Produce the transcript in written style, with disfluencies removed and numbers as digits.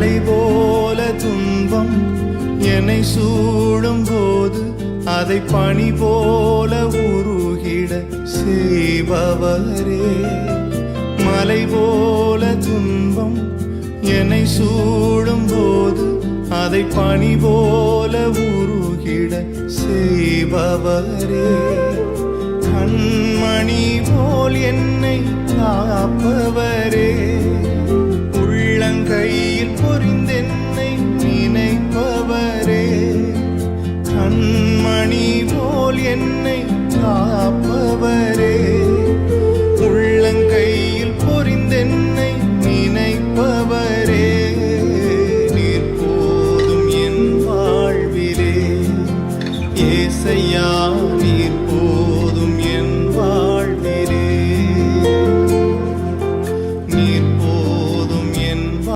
மலை போல துன்பம் என்னை சூடும் போது அதை பனி போல உருகிட செய்பவரே. மலை போல துன்பம் என்னை சூடும் போது அதை பனி போல உருகிட செய்பவரே. கண்மணி போல் என்னை காப்பவரே.